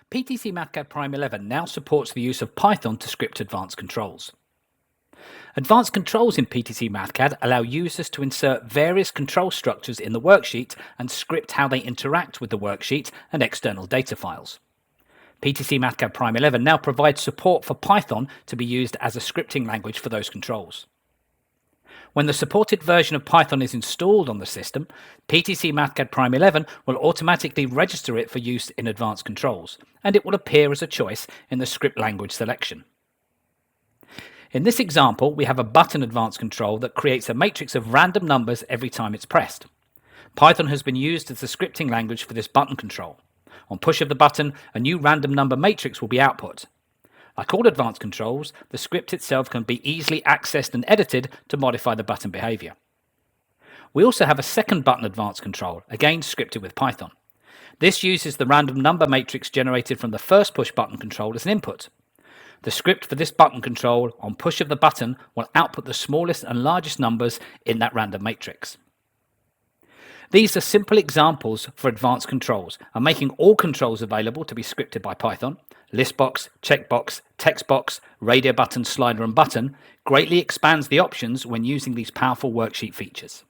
PTC Mathcad Prime 11 now supports the use of Python to script advanced controls. Advanced controls in PTC Mathcad allow users to insert various control structures in the worksheet and script how they interact with the worksheet and external data files. PTC Mathcad Prime 11 now provides support for Python to be used as a scripting language for those controls. When the supported version of Python is installed on the system, PTC Mathcad Prime 11 will automatically register it for use in advanced controls, and it will appear as a choice in the script language selection. In this example, we have a button advanced control that creates a matrix of random numbers every time it's pressed. Python has been used as the scripting language for this button control. On push of the button, a new random number matrix will be output. Like all advanced controls, the script itself can be easily accessed and edited to modify the button behavior. We also have a second button advanced control, again scripted with Python. This uses the random number matrix generated from the first push button control as an input. The script for this button control on push of the button will output the smallest and largest numbers in that random matrix. These are simple examples for advanced controls and making all controls available to be scripted by Python. Listbox, checkbox, textbox, radio button, slider and button greatly expands the options when using these powerful worksheet features.